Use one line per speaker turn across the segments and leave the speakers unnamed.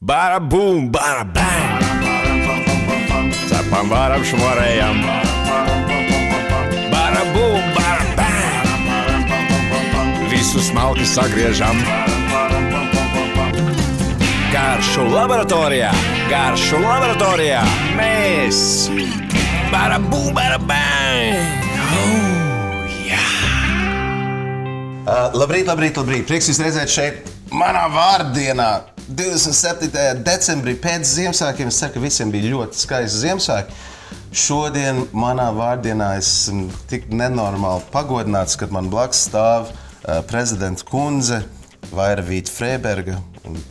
Bada boom, bada bang. Cepam varam švarējam. Bada boom, bada bang. Visu smalki sagriežam. Garšu laboratorijā, mēs. Bada boom, bada bang. Oh, yeah.
Labrīt. Prieks jūs redzēt šeit manā vārdienā. 27. decembrī pēc Ziemassvētkiem. Es ceru, ka visiem bija ļoti skaisti Ziemassvētki. Šodien manā vārdienā esmu tik nenormāli pagodināts, kad man blakus stāv prezidenta kundze Vaira Vīta Freiberga.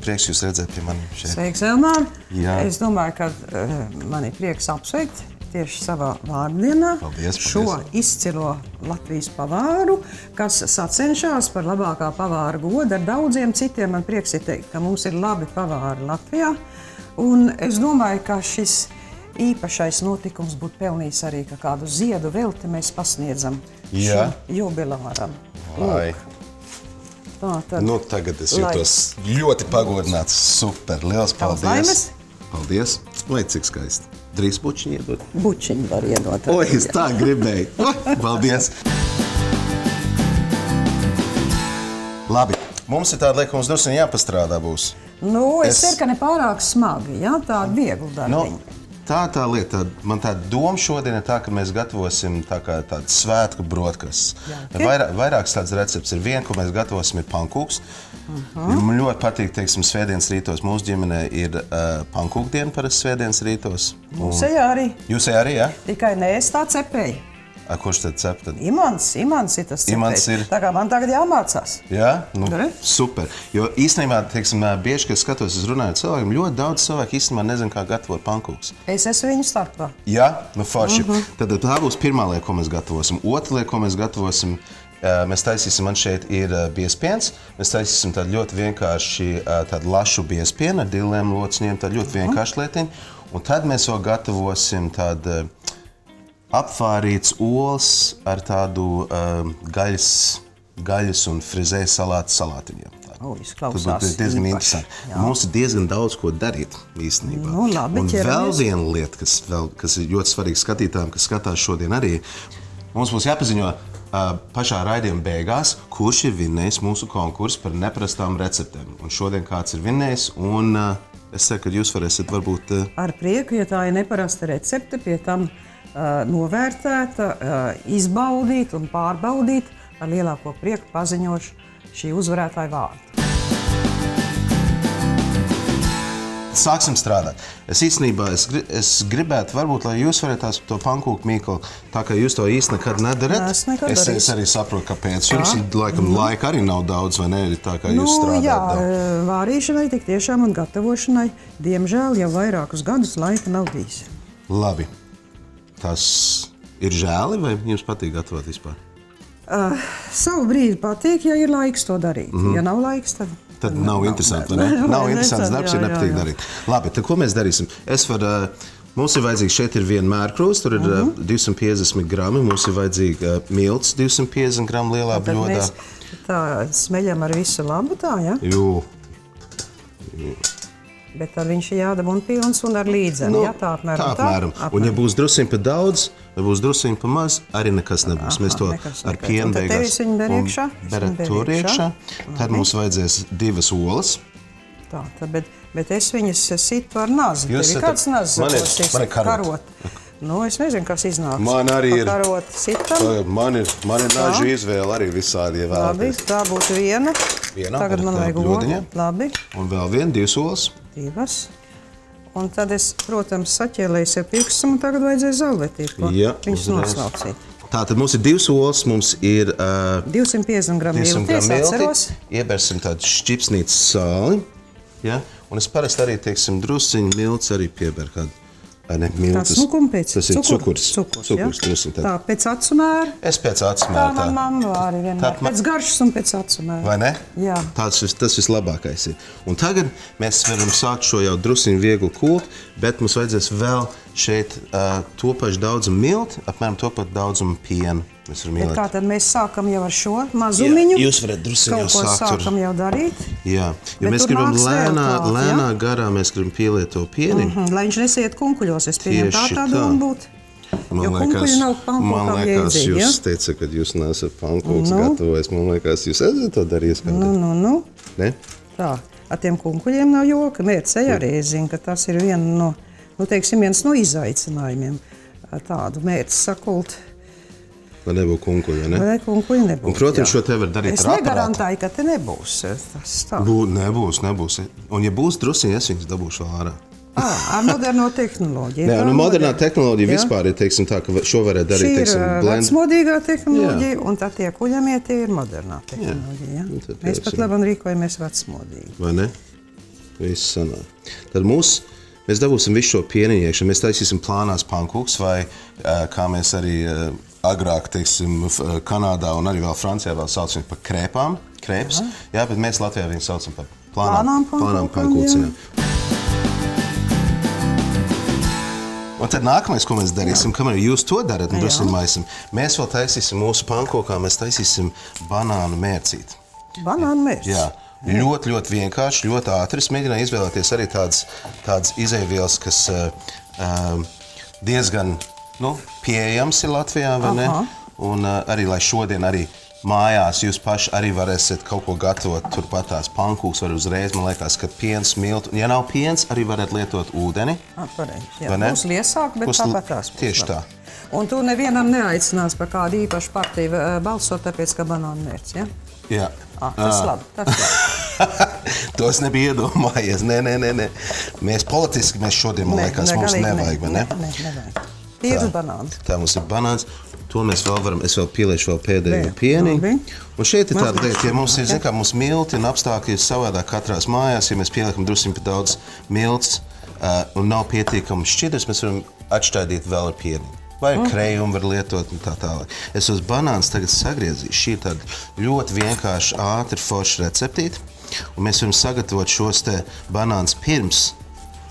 Prieks jūs redzēt pie manim šeit.
Sveiks, Elmār.
Jā.
Es domāju, ka man ir prieks apsveikt tieši savā vārdienā šo izcilo Latvijas pavāru, kas sacenšās par labākā pavāra godu ar daudziem citiem. Man prieks ir teikt, ka mums ir labi pavāri Latvijā. Un es domāju, ka šis īpašais notikums būtu pelnījis arī, ka kādu ziedu velti mēs pasniedzam šim jubilāram.
Lai.
Tātad,
Nu, tagad es jūtos ļoti pagodināts. Super, liels paldies. Paldies. Vai cik skaisti. Drīz bučiņi iedot?
Bučiņi var iedot.
Oi, es tā gribēju. Paldies. Labi, mums ir tāda lieta, ka mums drusku jāpastrādā būs.
Nu, es ceru, ka ne pārāk smagi, jā? Tāda viegla darbiņa.
Tā lieta, man tāda doma šodien ir tā, ka mēs gatavosim tādu svētku brotkastes. Vairākas tādas recepts ir. Viena, ko mēs gatavosim, ir pankūks. Man ļoti patīk, teiksim, svētdienas rītos. Mūsu ģimenē ir pankūkdiena parasti svētdienas rītos.
Mūsējā arī.
Jūsējā arī, jā?
Tikai ne es tā cepēju.
Kurš tad cep tad?
Imants ir tas cepējs. Tā kā man tagad jāmācās.
Jā? Nu, super. Jo īstenībā, teiksim, bieži, kad skatos, es runāju ar cilvēkiem, ļoti daudz cilvēku īstenībā nezinu, kā gatavot pankūks.
Es esmu viņu starpā.
Jā? Nu, forši. Tad tā būs pirmā lieta, ko mēs gatavosim. Otra lieta, ko mēs gatavosim, mēs taisīsim, man šeit ir biezpiens. Mēs taisīsim tādu ļoti vienkārši tādu lašu biezpienu ar diliem locņiem, tādu ļoti vienkārši lietiņu. Un tad mēs vēl gatavosim tādu apvārīts olas ar tādu gaļas un frizē salātiņiem.
Izklausās.
Tas būtu diezgan interesanti. Mums ir diezgan daudz ko darīt īstenībā.
Nu, labi,
un
ķeramies.
vēl viena lieta, kas ir ļoti svarīga skatītājiem, kas skatās šodien arī, mums būs jāpaziņo pašā raidījuma beigās, kurš ir vinnējis mūsu konkursu par neparastām receptēm. Un šodien kāds ir vinnējis, un es ceru, ka jūs varēsiet varbūt...
Ar prieku, ja tā ir neparasta recepte, pie tam novērtēta, izbaudīt un pārbaudīt, ar lielāko prieku paziņošu šī uzvarētāja vārdu.
Sāksim strādāt. Es īstenībā es gribētu, varbūt, lai jūs varētu to pankūku mīklu, tā kā jūs to īsti nekad nedarat. Es arī saprotu, kāpēc. Jums laikam laika arī nav daudz, vai ne? Tā kā jūs strādājat.
Jā, vārīšanai tik tiešām un gatavošanai, diemžēl, jau vairākus gadus laika nav bijis.
Labi. Tas ir žēli, vai jums patīk gatavot vispār?
Savu brīdi patīk, ja ir laiks to darīt. Ja nav laiks,
tad nav interesanti, vai ne? Nav interesants darbs, ja nepatīk darīt. Labi, tad ko mēs darīsim? Mums ir vajadzīgs, šeit ir viena mērkrūze, tur ir 250 grami, mums ir vajadzīga milts 250 gramu lielā bļodā.
Mēs tā smeļam ar visu labu tā, ja?
Jū.
Bet tad viņš ir jādabūna pilns un ar līdzeni, ja? Tā apmēram.
Un ja būs drusciņ pa daudz, ja būs drusciņ pa maz, arī nekas nebūs. Mēs to ar pienu beigās.
Un tad tevis viņu ber iekšā?
Berat tur iekšā. Tad mums vajadzēs 2 olas.
Tā, bet es viņas situ ar nazi. Tev ir kāds nazis?
Man ir karota.
Nu, es nezinu, kas iznāks.
Man arī ir.
Karota sitam.
Man ir nažu izvēle arī visādi, ja vēlaties.
Labi, tā būtu viena. Tagad man vajag
bļodiņa.
Labi.
Un vēl viena, 2 olas.
2. Un tad es, protams, saķēlēju sev pirkstam un tagad vajadzēja zaudētīt. Viņus noslaucīt.
Tātad mums ir 2 olas, mums ir
250 gramu milti.
Iebersim tādu šķipsnītas sāli. Ja? Un es parasti arī, teiksim, drusciņu milts arī pieber kādu. Ne, miltis.
Tas kumpēc?
Tas ir cukurs.
Tā, pēc acumēra?
Es pēc acumēra.
Tā man mamma arī vienmēr. Pēc garšas un pēc acumēra.
Vai ne?
Jā.
Tas vislabākais ir. Un tagad mēs varam sākt šo jau drusiņu vieglu kūkt, bet mums vajadzēs vēl šeit to pašu daudzumu milti, apmēram to pat daudzumu pienu.
Bet kā tad mēs sākam jau ar šo mazumiņu?
Jūs varat drusiņu jau sākt tur.
Sākam jau darīt.
Jā, jo mēs gribam lēnā garā, mēs gribam pieliet to pieniņu.
Lai viņš nesiet kunkuļos, es pieņem tā doma būt. Jo kunkuļi nav pankūkām jēdzīgi,
jūs teicat, ka jūs nesat pankūks gatavojis. Man liekas, jūs esat to darījis kādreiz. Ne?
Tā, ar tiem kunkuļiem nav joka. Mērcei arī zina, ka tas ir viens no izaicinājumiem. Tādu mērci sakult.
Lai nebūtu kunkuļi, ne?
Lai kunkuļi nebūtu,
un, protams, šo te var darīt ar aparātu.
Es negarantēju, ka te nebūs. Tas tā.
Nebūs. Un ja būs drusiņi, es viņus dabūšu vēl ārā.
Ar moderno tehnoloģiju.
Nē, modernā tehnoloģija vispār ir, teiksim tā, ka šo varētu darīt, teiksim, blend.
Šī ir vecmodīgā tehnoloģija, un tad tie kuļamie, tie ir modernā tehnoloģija. Mēs pat labam rīkojamies vecmodīgi.
Vai ne? Viss sanāk. Tad mēs dabūsim visu šo pieniņu iekšā. Mēs taisīsim plānās pankūks, vai kā mēs arī agrāk, teiksim, Kanādā un arī vēl Francijā vēl saucam par krēpām, krēps. Jā, bet mēs Latvijā viņu saucam par plānām pankūciem. Un tad nākamais, ko mēs darīsim, kamēr jūs to darat un drusku maisim, mēs vēl taisīsim mūsu pankūkā, mēs taisīsim banānu mērcīti.
Banānu mērcīti?
Jā. Ļoti vienkārši, ļoti ātri. Es mēģināju izvēlēties arī tādas izejvielas, kas diezgan pieejams ir Latvijā, vai ne? Un arī, lai šodien arī mājās jūs paši arī varēsiet kaut ko gatavot, turpat tās pankūks var uzreiz, man liekas, ka piens, miltu. Ja nav piens, arī varat lietot ūdeni.
Jā, būs liesāk, bet tāpat tās būs.
Tieši tā.
Un tu nevienam neaicinās par kādu īpašu partiju balsot, tāpēc, ka banānu mērķis, ja?
Jā.
Tas labi.
To es nebiju iedomājies. Nē. Mēs politiski, šodien, man liekas, mums nevajag, vai ne?
Nevajag. Tīrs banāns.
Tā mums ir banāns. To mēs vēl varam, es vēl pieliešu vēl pēdējo pieniņu. Un šeit ir tāda lieta, ja mums ir, zin kā, mums milti un apstākļi ir savādāk katrās mājās, ja mēs pieliekam drusiņu pa daudz milts un nav pietiekami šķidrs, mēs varam atšķaidīt vēl ar pieniņu. Vai krejumu var lietot un tā tālāk. Es uz banāns tagad sagriezīšu. Šī ir tāda ļoti vienkārši ātri forša receptīte. Un mēs varam sagatavot šos te banāns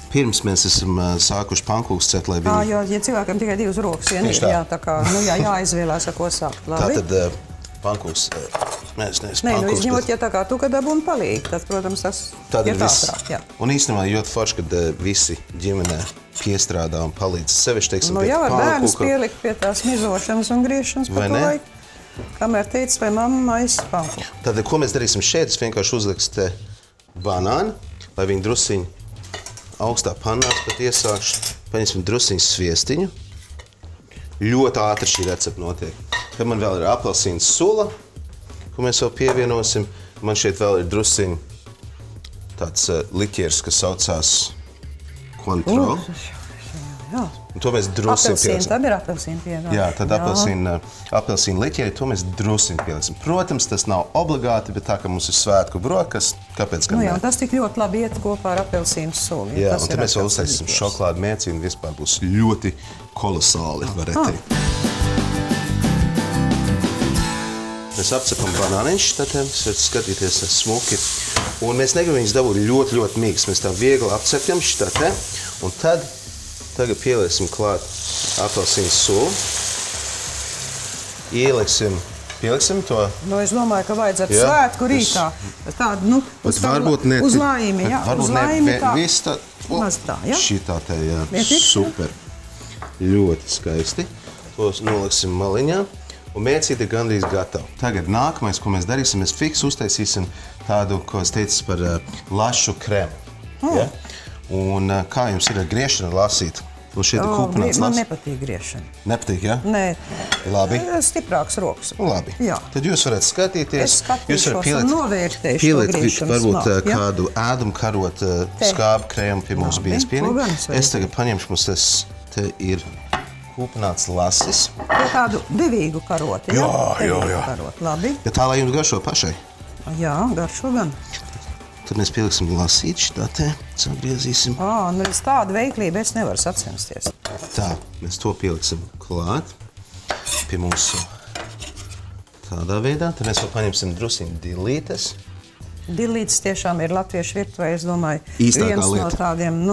pirms mēs esam sākuši pankūks cet, lai viņi...
Jo, ja cilvēkam tikai divas rokas vien ir, tā kā, jāizvēlās, ar ko sākt.
Tātad pankūks,
izņemot, ja tā kā tu, kad dabūni palīgi, tad, protams, tas ir ātrāk.
Un īstenībā ļoti forši, kad visi ģimenē piestrādā un palīdz sevišķi, teiksim,
pie pankūka. Bērns pielikt pie tās mizošanas un griešanas par to laiku, kamēr teicis vai mamma maisa pankūku.
Tātad, ko mēs darīsim šeit, es vienkārši uzlikšu te banāni, lai viņi drusiņi augstā pannās pat iesākšu, paņemsim drusiņu sviestiņu. Ļoti ātri šī recepte notiek. Tad man vēl ir apelsīna sula, ko mēs vēl pievienosim. Man šeit vēl ir drusiņu tāds liķieris, kas saucās Cointreau. Un to mēs drusiņu pieliksim.
Tad ir apelsīna pievienot.
Jā, tad apelsīna liķieri, to mēs drusiņu pieliksim. Protams, tas nav obligāti, bet tā, ka mums ir svētku brokas, kāpēc gan ne?
Un tas tik ļoti labi iet kopā ar apelsīnu sulu.
Jā, un tad mēs vēl uztaisīsim šokolādu mērci un vispār būs ļoti kolosāli, varētu teikt. Mēs apcepam banāniņš, tad mēs varam skatīties smuki. Un mēs negribam viņus dabūt ļoti mīgs. Mēs tā viegli apcepjam šitā te, un tad tagad pieliesim klāt apelsīnu sulu. Pieliksim to.
Es domāju, ka vajadzētu svētku rītā. Tādu, uz laimi, jā. Uz laimi tā.
Viss tā. Šitā te, jā. Super. Ļoti skaisti. Tos noliksim maliņā. Un mērcīte ir gandrīz gatava. Tagad nākamais, ko mēs darīsim, mēs fiks uztaisīsim tādu, ko es teicu par lašu krēmu. Un kā jums ir ar griešanu lasīt?
Man nepatīk griešana.
Nepatīk, jā?
Nē.
Labi.
Stiprāks rokas.
Labi.
Jā.
Tad jūs varat skatīties.
Es skatīšos un novērtēšu to griešanas
varbūt kādu ēdumu karot skābu krēmu pie mūsu biespienī. Es tagad paņemšu, mums tas te ir kūpināts lasis.
Tādu devīgu karoti, jā?
Jā.
Labi.
Ja tā, lai jums garšo pašai?
Jā, garšo gan.
Tad mēs pieliksim lasīt šitā te, sagriezīsim.
Tādu veiklību es nevaru sacensties.
Tā, mēs to pieliksim klāt pie mūsu tādā veidā. Tad mēs vēl paņemsim drusiņu dillītes.
Dillītes tiešām ir latviešu virtuvē, es domāju,
īstākā
viens
lieta.
No tādiem,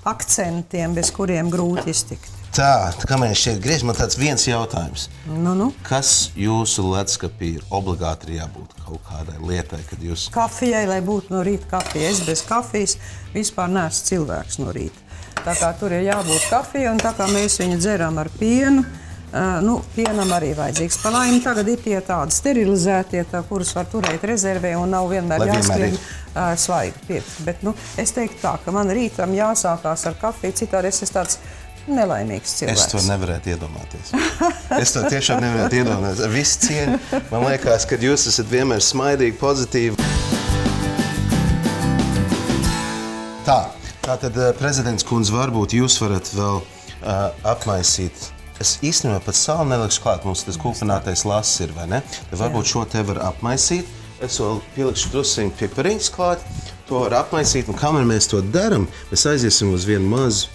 akcentiem, bez kuriem grūti iztikt.
Tā kā mēs šeit griežam, man tāds viens jautājums.
Nu.
Kas jūsu ledskapī ir obligāti jābūt kaut kādai lietai, kad jūs...
Kafijai, lai būtu no rīta kafija. Es bez kafijas vispār neesmu cilvēks no rīta. Tā kā tur ir jābūt kafija, un tā kā mēs viņu dzeram ar pienu, pienam arī vajadzīgs. Pa laimi tagad ir tie tādi sterilizētie, kurus var turēt rezervē un nav vienmēr jāskrien svaigi pirkt. Bet, es teiktu tā, ka man rītam jāsākās ar kafiju, citādi es esmu tāds nelaimīgs cilvēks.
Es to nevarētu iedomāties. Es to tiešām nevarētu iedomāties. Ar visu cieņu, man liekas, ka jūs esat vienmēr smaidīgi, pozitīvi. Tātad, prezidents kundze, varbūt jūs varat vēl apmaisīt. Es īstenībā pat salu nelikšu klāt, mums tas kūpinātais lass ir, vai ne? Varbūt šo te var apmaisīt. Es vēl pielikšu drusiņu pipariņus klāt. To var apmaisīt, un kamēr mēs to daram, mēs aiziesim uz vienu mazu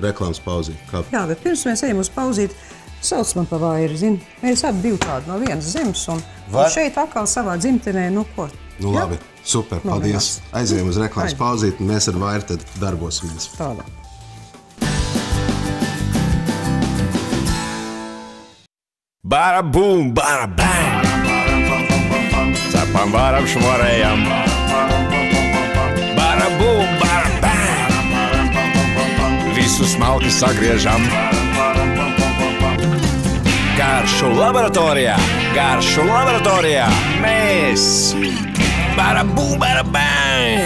reklāmas pauzīti.
Jā, bet pirms mēs ejam uz pauzīti, sauc man pa Vairu, zini. Mēs abi divi tādi no vienas zemes, un šeit atkal savā dzimtenē, ko?
Labi, super, paldies. Aizējam uz reklāmas pauzīti, un mēs ar Vairu tad darbosimies.
Tādā.
Bada boom, bada bang. Cepam varam švarējam. Bada boom, bada bang. Visu smalki sagriežam. Garšu laboratorijā, mēs bada boom, bada bang.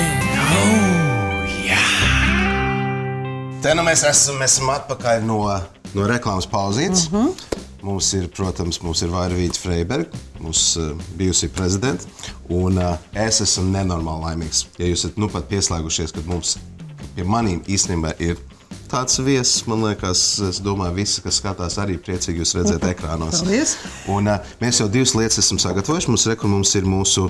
Te nu mēs esam atpakaļ no reklāmas pauzītes. Mums ir, protams, Vaira Vīta Freiberga, mūsu bijusī prezidenta, un es esmu nenormāli laimīgs. Ja jūs esat pat pieslēgušies, kad mums pie manīm īstenībā ir tāds viesis, man liekas, es domāju, visi, kas skatās, arī priecīgi jūs redzēt ekrānos.
Paldies.
Un mēs jau divas lietas esam sagatavojuši. Mums ir mūsu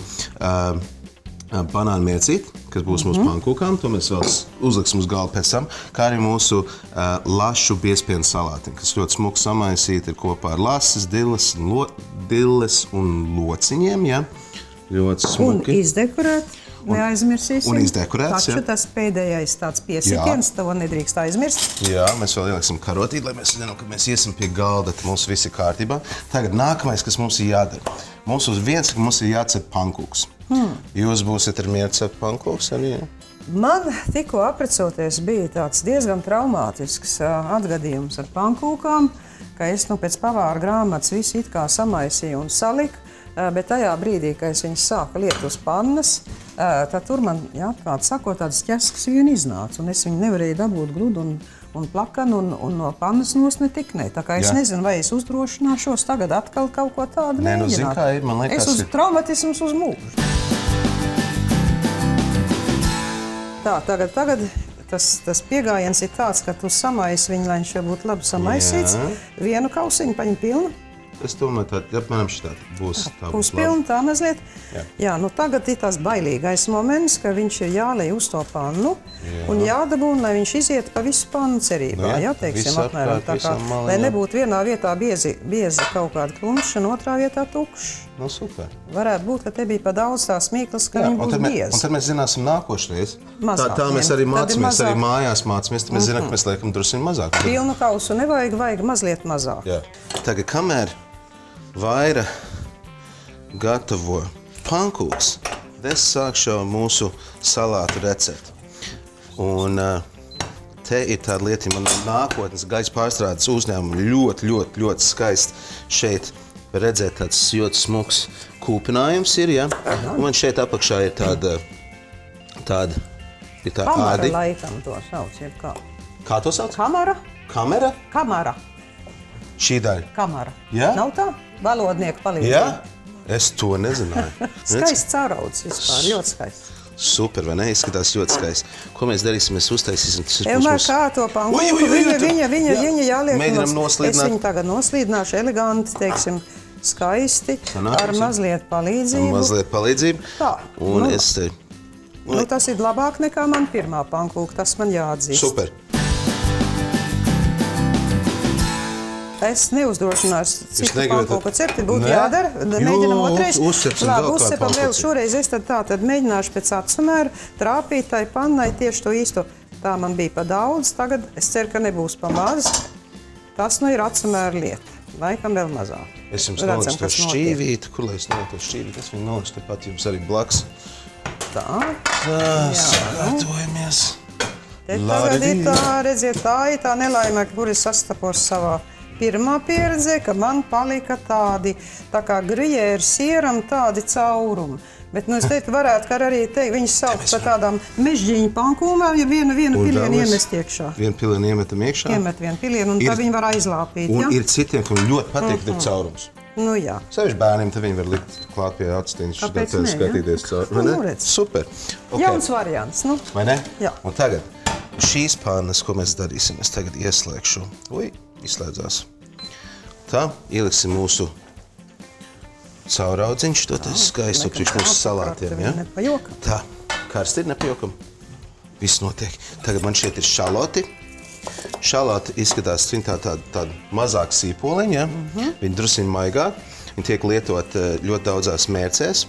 banānu miecīti, kas būs mūsu pankūkām, to mēs vēl uzliksim uz galdu pēc tam, kā arī mūsu lašu biezpienu salātiņu, kas ļoti smuki samaisīti ir kopā ar lases, dilles un lociņiem, ja? Ļoti smuki.
Un izdekorēt, neaizmirsīsim.
Un izdekorēts,
taču tas pēdējais tāds piesitiens, to nedrīkst aizmirst.
Jā, mēs vēl ieliksim karotīti, lai mēs zinām, ka mēs iesim pie galda, tad mums viss ir kārtībā. Tagad nākamais, kas mums ir jādara. Mums ir jācep pankūks. Jūs būsiet ar mieru cept pankūks arī?
Man tikko aprecoties bija tāds diezgan traumātisks atgadījums ar pankūkām, ka es pēc pavāra grāmatas visu it kā samaisīju un saliku, bet tajā brīdī, kad es viņas sāku liet uz pannas, tad tur man, atklāti sakot, tādas ķeskas vien iznāca, un es viņu nevarēju dabūt gludu un plakanu, un no pannas nos netiknē. Tā kā es nezinu, vai es uzdrošināšos tagad atkal kaut ko tādu mēģināt.
Zin, kā ir, man liekas,
es uz traumatismus uz mūžu. Tā, tagad tas piegājiens ir tāds, ka tu samaisi viņu, lai viņš būtu labi samaisīts. Vienu kausiņu paņem pilnu.
Es domāju, tā apmēram šitādi būs.
Puspilna tā mazliet. Jā, tagad ir tās bailīgais moments, ka viņš ir jālej uz to pannu un jādabūna, lai viņš iziet pa visu pannu cerībā. Jā, teiksim, apmēram tā kā, lai nebūtu vienā vietā biezi kaut kāda krumša, un otrā vietā tukšs.
Nu, super.
Varētu būt, ka te bija pa daudz tās mīklas, ka viņi būs biezi.
Un tad mēs zināsim nākošreiz. Tā mēs arī mācāmies, arī mājās mācāmies, tad mēs zinām, ka mēs liekam drusciņu mazāk.
Pilnu kausu nevajag, vajag mazliet mazāk.
Jā. Tagad, kamēr Vaira gatavo pankūks, es sākšu mūsu salātu recepti. Un te ir tāda lieta, man nākotnes gaisa pārstrādes uzņēmumi ļoti skaisti šeit redzēt tāds ļoti smuks kūpinājums ir, ja? Un man šeit apakšā ir tāda
Kamara laikam to sauc, jeb kā?
Kā to sauc?
Kamara.
Kamera?
Kamara.
Šī daļa?
Kamara.
Jā?
Nav tā? Valodnieku palīdzība.
Jā? Es to nezināju.
Skaists caurauds vispār, ļoti skaists.
Super, vai ne? Izskatās ļoti skaisti. Ko mēs darīsim? Mēs uztaisīsim.
Elmēr, kā to pankūku? Viņa jāliek.
Mēģinām noslīdināt.
Es viņu tagad noslīdināšu eleganti, teiksim, skaisti, ar mazliet palīdzību.
Mazliet palīdzību.
Tā.
Un es te...
Tas ir labāk nekā man pirmā pankūka, tas man jāatzīst.
Super.
Es neuzdrošinās citu pankūku cepti, būtu jādara. Mēģinam otrais. Labi, uzcepam vēl šoreiz. Es tad mēģināšu pēc atsumēru trāpīt tai pannai tieši to īsto. Tā man bija pa daudz, tagad es ceru, ka nebūs pa maz. Tas nu ir atsamēra lieta. Laikam vēl mazāk.
Es jums nolikšu to šķīvīti. Kur lai es nolikšu to šķīvīti? Es viņu nolikšu tepat jums arī blaks.
Tā.
Sagatavojamies.
Te tagad ir tā, redziet, tā ir tā nelaime, kur es sastapos savā pirmā pieredzē, ka man palika tādi, tā kā grujēra sieram, tādi caurumi. Bet, nu, es teiktu, varētu, ka arī viņas saukt par tādām mežģīņu pankūmām, ja vienu pilienu iemest iekšā.
Vienu pilienu iemetam iekšā.
Iemet vienu pilienu, un tā viņi var aizlāpīt,
Un ir citiem, kam ļoti patīk, ka ir caurums.
Nu, jā.
Sevišķi bērniem, tad viņi var likt klāt pie atstīņas.
Kāpēc ne,
skatīties caur.
Nu, redz.
Super.
Jauns variants, nu.
Vai ne?
Jā.
Un tagad šīs pannas, ko mēs darīsim, es tagad ieslēgšu. Izslēdzās. Tā, ieliksim mūsu cauraudziņš, to skaistu priekš mūsu salātiem, ja?
Nepajokam.
Tā, karsti ir nepajokam. Viss notiek. Tagad man šeit ir šaloti. Šaloti izskatās tāda mazāk sīpoliņa, ja? Viņi drusiņi maigāk. Viņi tiek lietot ļoti daudzās mērcēs.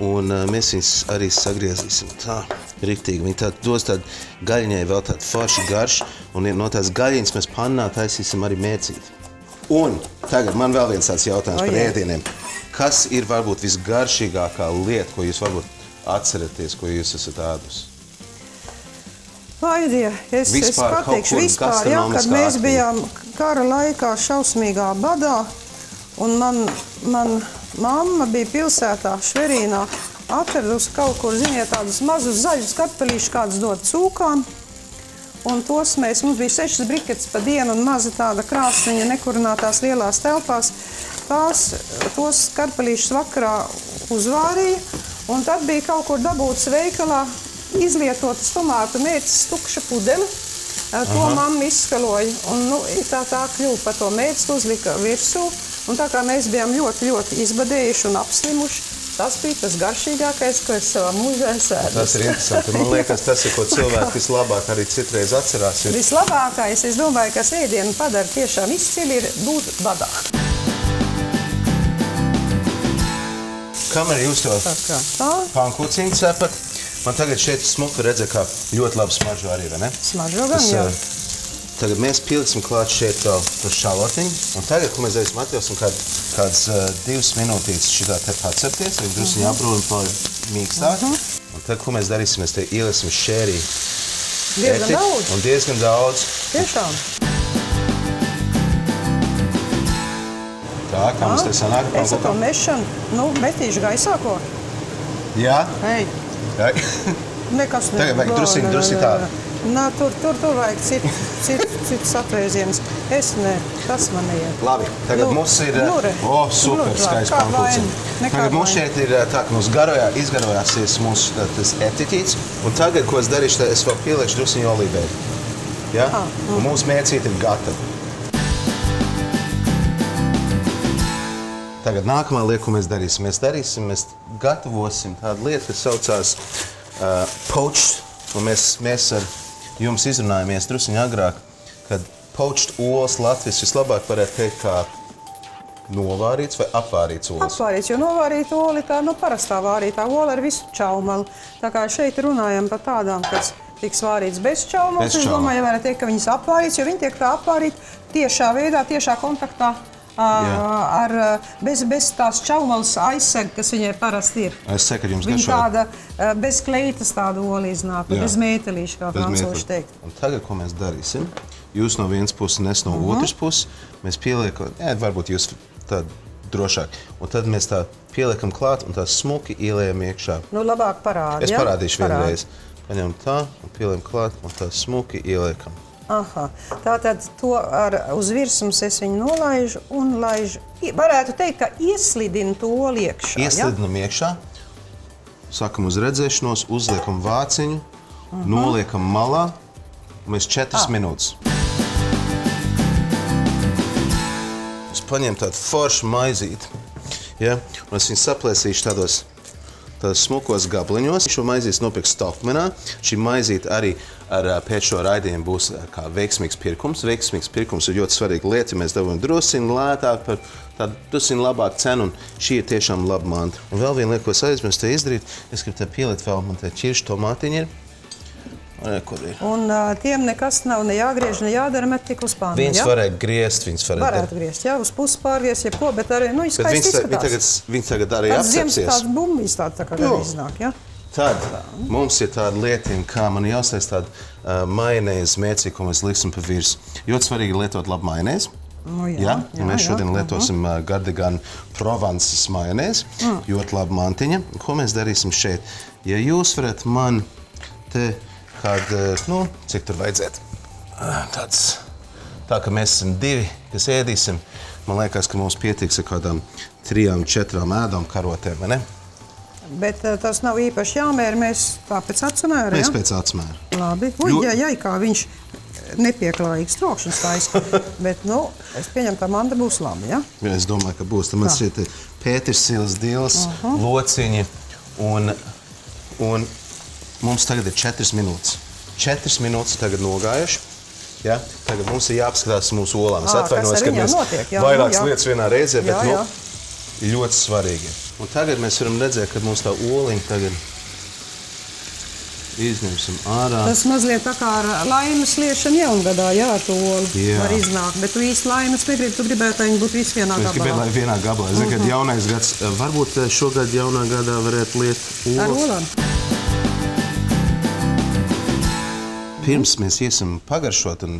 Un mēs viņus arī sagriezīsim tā, riktīgi. Viņi dos tādu gaļiņai vēl tādu foršu garšu. Un no tās gaļiņas mēs pannā taisīsim arī mērcīti. Un tagad man vēl viens tāds jautājums par ēdieniem. Kas ir varbūt visgaršīgākā lieta, ko jūs varbūt atceraties, ko jūs esat ēdusi?
Laidie, es pateikšu vispār, jā, kad mēs bijām kara laikā šausmīgā badā, un man mamma bija pilsētā Šverīnā, atradusi kaut kur, ziniet, tādus mazus zaļus kartupelīšus, kādus dot cūkām. Un mums bija 6 briketes pa dienu un maza tāda krāsniņa nekurinātās lielās telpās. Tos kartupelīšus vakarā uzvārīja, un tad bija kaut kur dabūts veikalā izlietotas tomātu mērces tukša pudele. To mamma izskaloja, un tā kļuva pa to mērci, uzlika virsū. Un tā kā mēs bijām ļoti, ļoti izbadējuši un apslimuši, tas bija tas garšīgākais, ko es savā mūžā ēdu.
Tas ir interesanti. Man liekas, tas ir, ko cilvēki vislabāk arī citreiz atcerās.
Vislabākais, es domāju, kas ēdienu padara tiešām izcili, ir būt badā.
Kamēr jūs to pankūciņu cepat, man tagad šeit smuki redzē, kā ļoti labi smaržo arī, vai ne?
Smaržo gan, jā.
Tagad mēs pieliksim klāt šeit vēl to šalotiņu. Un tagad, ko mēs darīsim, atļausim kādas 2 minūtītes šitā te pacepties, vai drusiņi aprūli un paliek mīkstāk. Un tad, ko mēs darīsim, mēs te ieliksim šērī.
Diezgan daudz.
Un diezgan daudz.
Tiešām.
Tā, kā mums te sanāk?
Es ar to mešanu, metīšu gaisā ko?
Jā?
Hei. Nekas ne.
Tagad vajag drusiņi tā.
Nā, tur vajag citus atvēzienus. Es ne, tas man neiet.
Labi, tagad mums ir... super, skaists pankūciņi. Tagad mums šeit ir tā, ka mums izgarojāsies mūsu etiķīts. Un tagad, ko es darīšu, es vēl pieliekšu drusiņu olīvēju. Ja? Un mūsu mērcīte ir gatava. Tagad nākamā lieta, ko mēs darīsim. Mēs gatavosim tādu lietu, kas saucās poached. Un mēs ar jums izrunājamies drusiņi agrāk, kad poached olas Latvijas vislabāk varētu teikt kā novārīts vai apvārīts olas.
Apvārīts, jo novārīta ola ir tā, parastā vārītā ola ar visu čaumalu. Tā kā šeit runājam par tādām, kas tiks vārīts bez čaumalas. Es domāju, ja varētu teikt, ka viņas apvārīts, jo viņi tiek tā apvārīt tiešā veidā, tiešā kontaktā bez tās čaumalas aizsega, kas viņai parasti ir.
Es ceru, ka jums
garšo. Viņa tāda bez kleitas tāda ola iznāk, bez mētelīša, kā francūši teikt.
Un tagad, ko mēs darīsim, jūs no vienas puses un es no otras puses, mēs pieliekam, varbūt jūs tā drošāk, un tad mēs tā pieliekam klāt un tā smuki ieliejam iekšā.
Nu, labāk parādi,
Es parādīšu vienreiz. Paņem tā un pieliekam klāt un tā smuki ieliekam.
Aha, tātad to uz virsmas es viņu nolaižu un laižu. Varētu teikt, ka ieslidinu to olu iekšā, ja?
Ieslidinam iekšā, sakam uz redzēšanos, uzliekam vāciņu, noliekam malā, un mēs 4 minūtes. Es paņēmu tādu foršu maizīti, ja? Un es viņu saplēsīšu tādos smukos gabliņos. Šo maizīti nopirkt Stockmanā. Šī maizīte arī pēc šo raidījumu būs kā veiksmīgs pirkums. Veiksmīgs pirkums ir ļoti svarīga lieta, ja mēs dabūjam drusciņu lētāk par tādu drusciņu labāku cenu, un šī ir tiešām laba manta. Un vēl viena lieta, ko es aizmirstu te izdarīt, es gribu te pielikt vēl, man te ķiršu tomātiņi ir.
Un tiem nekas nav ne jāgriež, ne jādara, met tik uz pannu.
Viņas varēja griezt, viņas
varētu griezt, jā, uz pusi pārgriezt, jebko, bet arī, skaisti izskatās.
Viņi tagad arī apcepsies.
Tāds bumbīs tā kā iznāk, jā.
Tad mums ir tāda lietiņa, kā man jāuztais tāda majonēzi mērcī, ko mēs liksim pa virs. Ļoti svarīgi lietot labu majonēzi. Mēs šodien lietosim Gardigan Provances majonēzi. Ļoti laba mantiņa. Ko mēs darīsim šeit? Ja jūs varat man te kādu, cik tur vajadzētu? Tā, ka mēs esam 2, kas ēdīsim. Man liekas, ka mums pietiks ar kādām 3-4 ēdām karotēm, vai ne?
Bet tas nav īpaši jāmēra, mēs tā pēc atsmēra,
Mēs pēc atsmēra.
Labi. Kā viņš nepieklājīgs trokšņas taisa. Bet, es pieņemu, tā manda būs labi, ja?
Es domāju, ka būs. Tad man šeit pētersils, dils, lociņi un mums tagad ir 4 minūtes. 4 minūtes tagad nogājuši. Ja? Tagad mums ir jāapskatās mūsu olām. Es atvainojos, ka mēs vairākas lietas vienā reizē, bet ļoti svarīgi. Un tagad mēs varam redzēt, ka mums tā oliņa tagad izņemsim ārā. Tas
mazliet tā kā ar laimas liešanu jaungadā, ar to olu var iznākt. Bet tu īsti laimas negribi, tu gribētu, lai viņi būtu visi vienā gabalā.
Es gribētu, lai vienā gabalā. Es zinu, ka jaunais gads, varbūt šogad jaunā gadā varētu liet olas.
Ar olām.
Pirms mēs iesim pagaršot un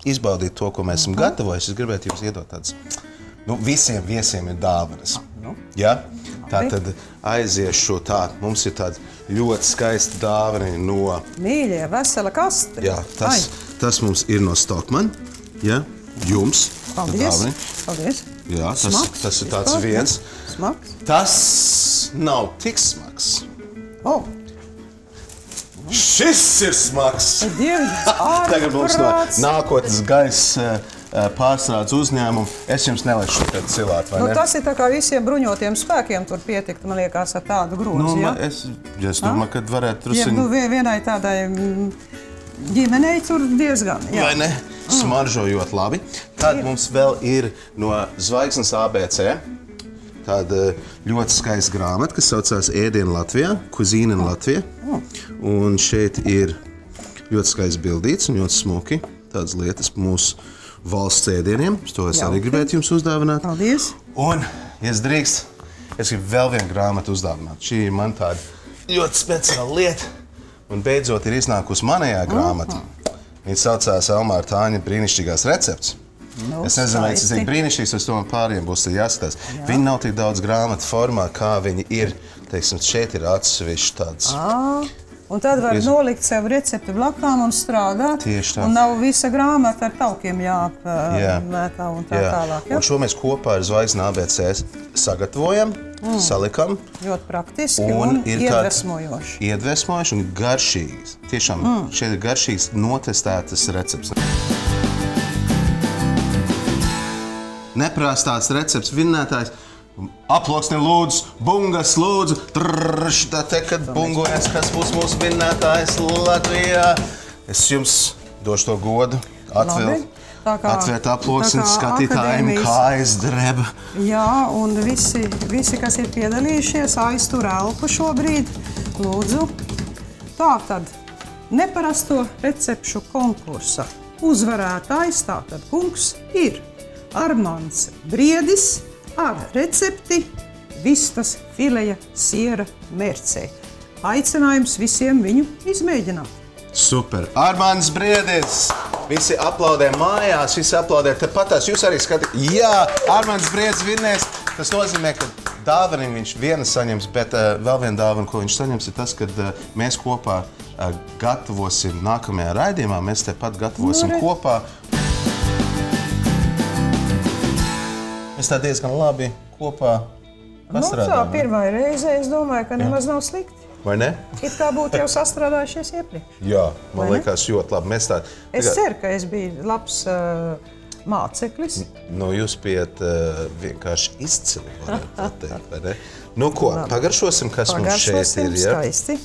izbaudīt to, ko mēs esam gatavojuši, es gribētu jums iedot tādas, visiem viesiem ir dāvanas. Ja? Tātad aiziešu tā, mums ir tāda ļoti skaista dāvana no...
Mīļie, vesela kaste.
Jā, tas mums ir no Stockmann, ja? Jums.
Paldies.
Jā, tas ir tāds viens.
Smags.
Tas nav tik smags. Šis ir smags! Tagad mums no nākotnes gaisa pārstrādes uzņēmumu. Es jums neliešu tādu cilāt, vai ne?
Tas ir tā kā visiem bruņotiem spēkiem tur pietikt, man liekas, ar tādu grūzi, ja?
Es domāju, ka varētu trusiņu...
Vienai tādai ģimenei tur diezgan, jā.
Vai ne? Smaržojot labi. Tad mums vēl ir no Zvaigznes ABC tāda ļoti skaista grāmata, kas saucās Ēdieni Latvijā, Kuzīne Latvijā. Un šeit ir ļoti skaists bildīts un ļoti smuki tādas lietas mūsu valsts ēdieniem. To es arī gribētu jums uzdāvināt.
Paldies.
Un, ja es drīkst, es gribu vēl vienu grāmatu uzdāvināt. Šī ir man tāda ļoti speciāla lieta. Un beidzot ir iznākusi manējā grāmata. Viņa saucās Elmāra Tāņa brīnišķīgās recepts. Es nezinu, vai tas ir brīnišķīgs, es domāju, pāriem būs jāskatās. Viņi nav tik daudz grāmatu formā, kā viņi ir. Teiksim, šeit ir atsevišķi tāds.
Un tad var nolikt sev recepti blakām un strādāt.
Tieši tā.
Un nav visa grāmata ar taukiem jāapmētā un tā tālāk.
Un šo mēs kopā ar Zvaigzni ABC sagatavojam, salikam.
Ļoti praktiski un iedvesmojoši.
Iedvesmojoši un garšīgs. Tiešām šeit ir garšīgs notestētas recepts. Neprāstās recepts vinnētājs. Aploksni lūdzu, bungas lūdzu, tā te, kad bungojas, kas būs mūsu vinnētājs Latvijā. Es jums došu to godu, atvērt aploksni skatītājiem, kājas dreba.
Jā, un visi, kas ir piedalījušies, aiztur elpu šobrīd, lūdzu. Tātad, neparasto recepšu konkursa uzvarētājs, tātad kungs ir Armands Briedis, ar recepti vistas fileja siera mērcē. Aicinājums visiem viņu izmēģināt.
Super! Armands Briedis! Visi aplaudē mājās, visi aplaudē tepatās. Jūs arī skatāt. Jā, Armands Briedis vinnēs. Tas nozīmē, ka dāvaniņu viņš viena saņems, bet vēl viena dāvana, ko viņš saņems, ir tas, kad mēs kopā gatavosim nākamajā raidījumā. Mēs tepat gatavosim kopā. Mēs tā diezgan labi kopā pastrādājam.
Tā pirmā reize, es domāju, ka nemaz nav slikti.
Vai ne?
It kā būtu jau sastrādājušies iepriekš.
Jā, man liekas ļoti labi.
Es ceru, ka es biju labs māceklis.
Jūs bijat vienkārši izcili, varētu pateikt, vai ne? Ko, pagaršosim, kas mums šeit ir, ja?
Skaisti.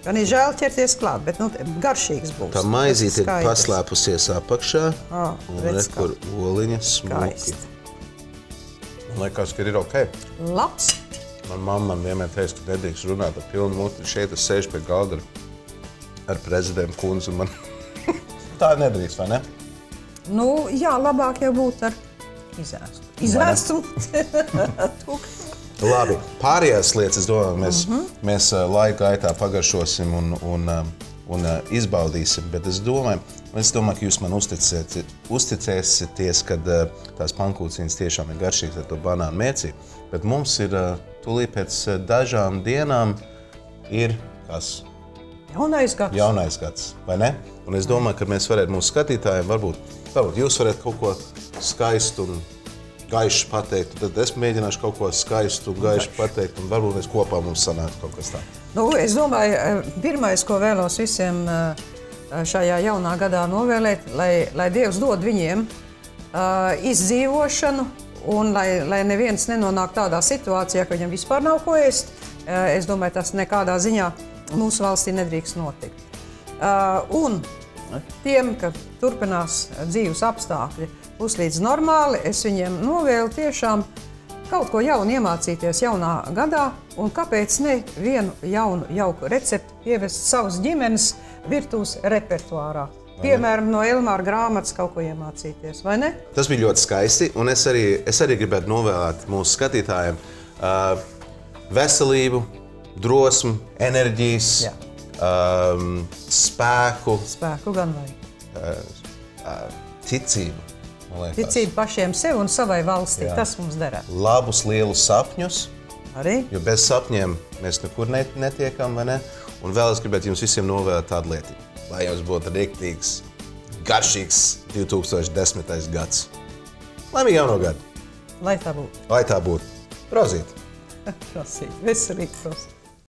Gan ir žēl ķerties klāt, bet garšīgs būs.
Tā maizīte ir paslēpusies apakšā. Un re, kur oliņa smuki. Man liekas, ka ir ok.
Labs.
Man mamma vienmēr teica, ka nedrīkst runāt ar pilnu muti. Šeit es sēžu pie galda ar ar prezidentu kundzi. Man tā nedrīkst, vai ne?
Nu, jā, labāk jau būtu ar izēstu. Izēstu.
Labi, pārējās lietas, es domāju, mēs laika gaitā pagaršosim un izbaudīsim, bet es domāju, ka jūs man uzticēsieties, kad tās pankūciņas tiešām ir garšīgas ar to banānu mērcību, bet mums ir tūlīt pēc dažām dienām ir kas?
Jaunais gads.
Jaunais gads, vai ne? Un es domāju, ka mēs varētu mūsu skatītājiem, varbūt jūs varētu kaut ko skaistu un gaišu pateikt, tad es mēģināšu kaut ko skaistu un gaišu pateikt, un varbūt mēs kopā mums sanāks kaut kas tā.
Nu, es domāju, pirmais, ko vēlos visiem šajā jaunā gadā novēlēt, lai Dievs dod viņiem izdzīvošanu, un lai neviens nenonāk tādā situācijā, ka viņam vispār nav ko ēst. Es domāju, tas nekādā ziņā mūsu valstī nedrīkst notikt. Un tiem, ka turpinās dzīves apstākļi, būs līdz normāli, es viņiem novēlu tiešām kaut ko jaunu iemācīties jaunā gadā, un kāpēc ne vienu jaunu, jauku recepti pievest savas ģimenes virtuves repertuārā. Piemēram, no Elmāra grāmatas kaut ko iemācīties, vai ne?
Tas bija ļoti skaisti, un es arī gribētu novēlēt mūsu skatītājiem veselību, drosmu, enerģijas, spēku.
Spēku gan vajag.
Ticību.
Ticību pašiem sev un savai valstī, tas mums derētu.
Labus, lielus sapņus,
Arī?
Jo bez sapņiem mēs nekur netiekam, vai ne? Un vēl es gribētu jums visiem novēlēt tādu lietu, lai jums būtu riktīgs, garšīgs 2010. gads. Laimīgi jauno gadu!
Lai tā būtu.
Lai tā būtu. Prozīt!
Prasīt, veselīgi prasīt.